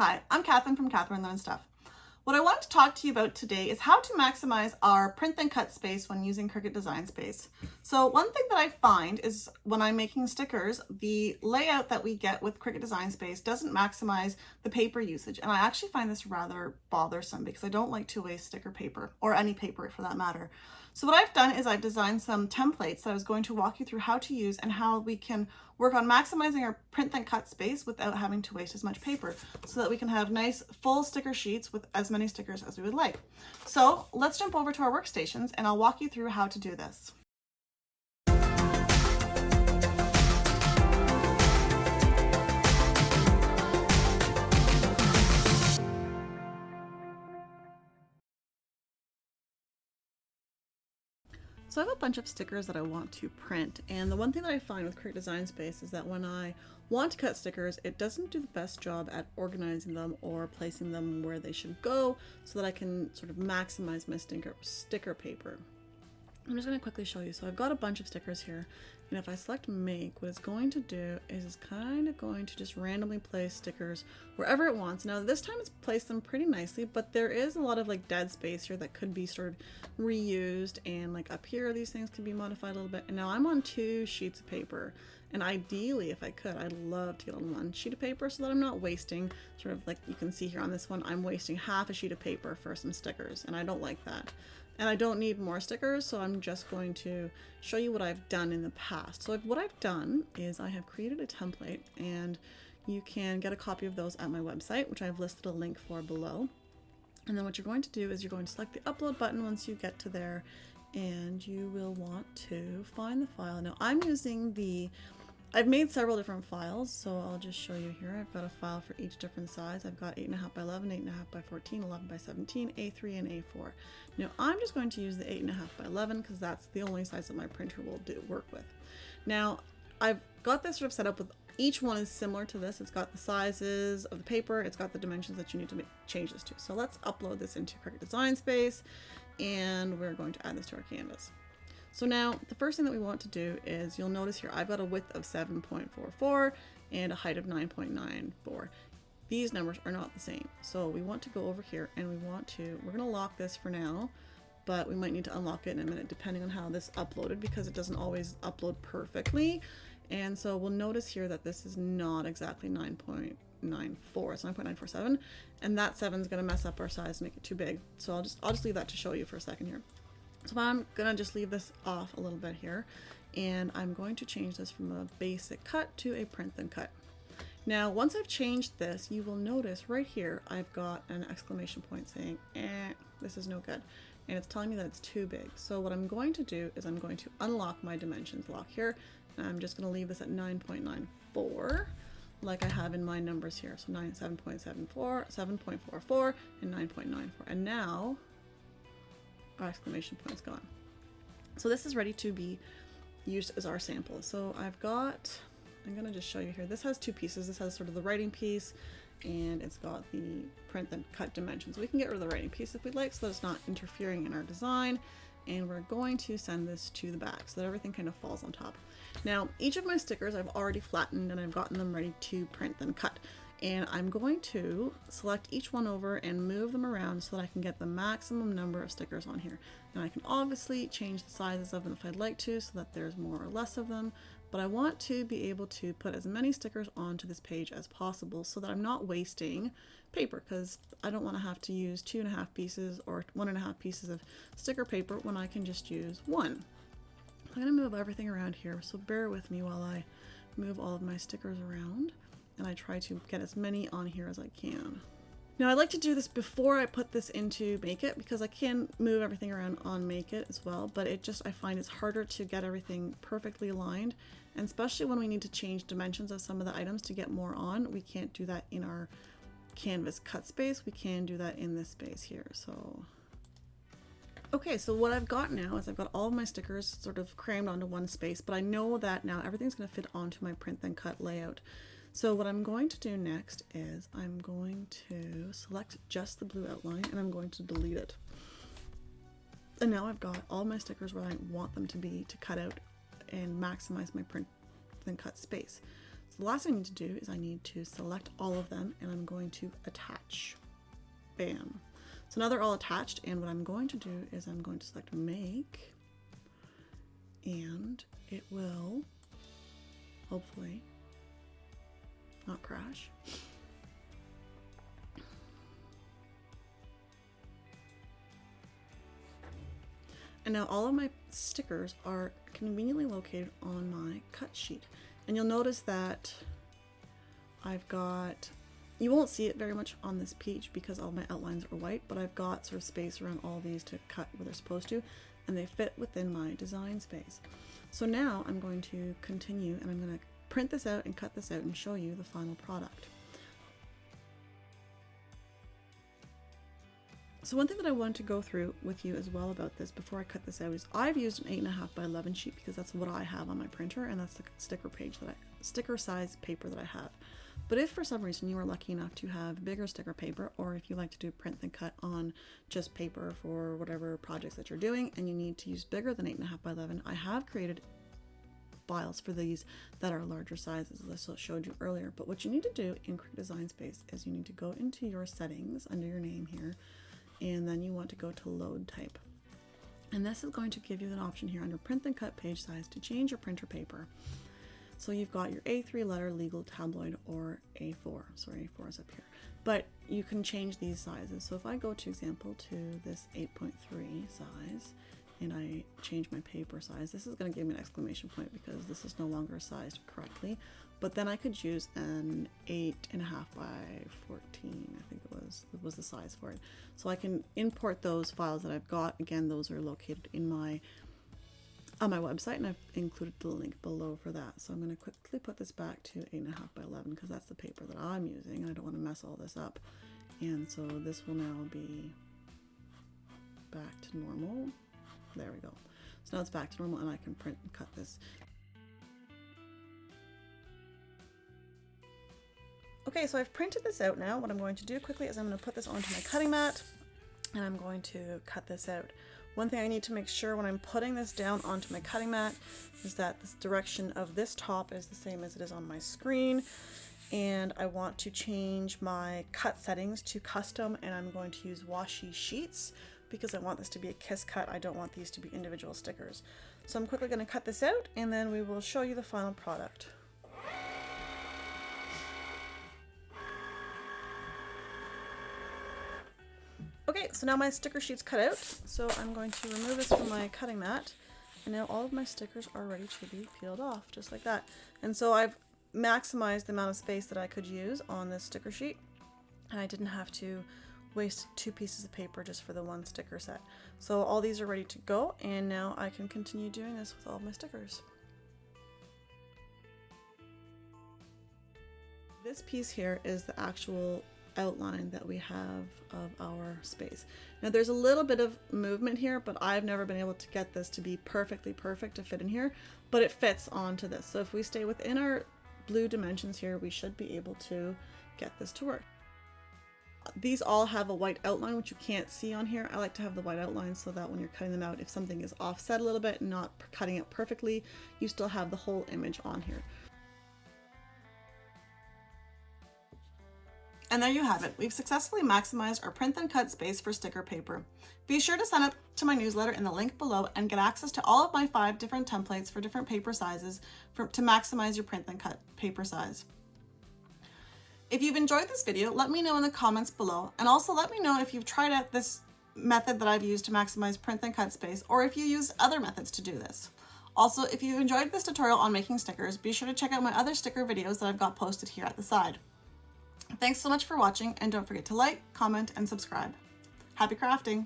Hi, I'm Catherine from Catherine Learns Stuff. What I want to talk to you about today is how to maximize our print then cut space when using Cricut Design Space. So one thing that I find is when I'm making stickers, the layout that we get with Cricut Design Space doesn't maximize the paper usage. And I actually find this rather bothersome because I don't like to waste sticker paper, or any paper for that matter. So what I've done is I've designed some templates that I was going to walk you through how to use and how we can work on maximizing our print then cut space without having to waste as much paper, so that we can have nice full sticker sheets with as many stickers as we would like. So let's jump over to our workstations and I'll walk you through how to do this. So I have a bunch of stickers that I want to print, and the one thing that I find with Cricut Design Space is that when I want to cut stickers, it doesn't do the best job at organizing them or placing them where they should go so that I can sort of maximize my sticker paper. I'm just going to quickly show you. So I've got a bunch of stickers here, and if I select make, what it's going to do is it's kind of going to just randomly place stickers wherever it wants. Now this time it's placed them pretty nicely, but there is a lot of like dead space here that could be sort of reused, and like up here these things could be modified a little bit. And now I'm on 2 sheets of paper, and ideally if I could, I'd love to get on 1 sheet of paper so that I'm not wasting, sort of like you can see here on this one, I'm wasting half a sheet of paper for some stickers, and I don't like that. And I don't need more stickers, so I'm just going to show you what I've done in the past. So what I've done is I have created a template, and you can get a copy of those at my website, which I've listed a link for below. And then what you're going to do is you're going to select the upload button once you get to there, and you will want to find the file. Now I've made several different files, so I'll just show you here. I've got a file for each different size. I've got 8.5 by 11, 8.5 by 14, 11 by 17, A3, and A4. Now I'm just going to use the 8.5 by 11 because that's the only size that my printer will work with. Now I've got this sort of set up with each one is similar to this. It's got the sizes of the paper, it's got the dimensions that you need to make changes to. So let's upload this into Cricut Design Space, and we're going to add this to our canvas. So now the first thing that we want to do is, you'll notice here I've got a width of 7.44 and a height of 9.94. These numbers are not the same. So we want to go over here and we're going to lock this for now, but we might need to unlock it in a minute depending on how this uploaded, because it doesn't always upload perfectly. And so we'll notice here that this is not exactly 9.94, it's 9.947, and that 7 is going to mess up our size and make it too big. So I'll just leave that to show you for a second here. So I'm gonna just leave this off a little bit here, and I'm going to change this from a basic cut to a print then cut. Now once I've changed this, you will notice right here I've got an exclamation point saying this is no good, and it's telling me that it's too big. So what I'm going to do is I'm going to unlock my dimensions lock here, and I'm just going to leave this at 9.94 like I have in my numbers here. So 7.74, 7.44, and 9.94, and now our exclamation point's gone. So this is ready to be used as our sample. So I'm gonna just show you here. This has 2 pieces. This has sort of the writing piece, and it's got the print then cut dimensions. We can get rid of the writing piece if we'd like, so that it's not interfering in our design. And we're going to send this to the back so that everything kind of falls on top. Now, each of my stickers I've already flattened and I've gotten them ready to print then cut. And I'm going to select each one over and move them around so that I can get the maximum number of stickers on here. Now I can obviously change the sizes of them if I'd like to, so that there's more or less of them, but I want to be able to put as many stickers onto this page as possible so that I'm not wasting paper, because I don't want to have to use 2.5 pieces or 1.5 pieces of sticker paper when I can just use 1. I'm going to move everything around here, so bear with me while I move all of my stickers around, and I try to get as many on here as I can. Now I like to do this before I put this into Make It, because I can move everything around on Make It as well, but I find it's harder to get everything perfectly aligned, and especially when we need to change dimensions of some of the items to get more on. We can't do that in our canvas cut space, we can do that in this space here. So okay, so what I've got now is I've got all of my stickers sort of crammed onto one space, but I know that now everything's going to fit onto my print then cut layout. So what I'm going to do next is I'm going to select just the blue outline and I'm going to delete it. And now I've got all my stickers where I want them to be to cut out and maximize my print then cut space. So the last thing I need to do is I need to select all of them, and I'm going to attach. Bam. So now they're all attached, and what I'm going to do is I'm going to select make, and it will hopefully not crash. And now all of my stickers are conveniently located on my cut sheet. And you'll notice that I've got, you won't see it very much on this page because all my outlines are white, but I've got sort of space around all these to cut where they're supposed to, and they fit within my design space. So now I'm going to continue, and I'm going to print this out and cut this out and show you the final product. So one thing that I want to go through with you as well about this before I cut this out is I've used an 8.5 by 11 sheet because that's what I have on my printer, and that's the sticker size paper that I have. But if for some reason you are lucky enough to have bigger sticker paper, or if you like to do print then cut on just paper for whatever projects that you're doing and you need to use bigger than 8.5 by 11, I have created files for these that are larger sizes, as I showed you earlier. But what you need to do in Cricut Design Space is you need to go into your settings under your name here, and then you want to go to load type. And this is going to give you an option here under print then cut page size to change your printer paper. So you've got your A3 letter, legal, tabloid, or A4. Sorry, A4 is up here. But you can change these sizes. So if I go to example to this 8.3 size, and I change my paper size, this is going to give me an exclamation point because this is no longer sized correctly. But then I could use an 8.5 by 14, I think it was the size for it. So I can import those files that I've got. Again, those are located in on my website, and I've included the link below for that. So I'm going to quickly put this back to 8.5 by 11 because that's the paper that I'm using, and I don't want to mess all this up. And so this will now be back to normal. There we go. So now it's back to normal, and I can print and cut this. Okay, so I've printed this out now. What I'm going to do quickly is I'm going to put this onto my cutting mat, and I'm going to cut this out. One thing I need to make sure when I'm putting this down onto my cutting mat is that the direction of this top is the same as it is on my screen. And I want to change my cut settings to custom, and I'm going to use washi sheets because I want this to be a kiss cut. I don't want these to be individual stickers. So I'm quickly going to cut this out, and then we will show you the final product. Okay, so now my sticker sheet's cut out, so I'm going to remove this from my cutting mat, and now all of my stickers are ready to be peeled off, just like that. And so I've maximized the amount of space that I could use on this sticker sheet, and I didn't have to waste 2 pieces of paper just for the 1 sticker set. So all these are ready to go, and now I can continue doing this with all of my stickers. This piece here is the actual outline that we have of our space. Now there's a little bit of movement here, but I've never been able to get this to be perfectly perfect to fit in here, but it fits onto this. So if we stay within our blue dimensions here, we should be able to get this to work. These all have a white outline, which you can't see on here. I like to have the white outline so that when you're cutting them out, if something is offset a little bit and not cutting it perfectly, you still have the whole image on here. And there you have it. We've successfully maximized our print then cut space for sticker paper. Be sure to sign up to my newsletter in the link below and get access to all of my 5 different templates for different paper sizes to maximize your print then cut paper size. If you've enjoyed this video, let me know in the comments below, and also let me know if you've tried out this method that I've used to maximize print then cut space, or if you use other methods to do this. Also, if you've enjoyed this tutorial on making stickers, be sure to check out my other sticker videos that I've got posted here at the side. Thanks so much for watching, and don't forget to like, comment, and subscribe. Happy crafting!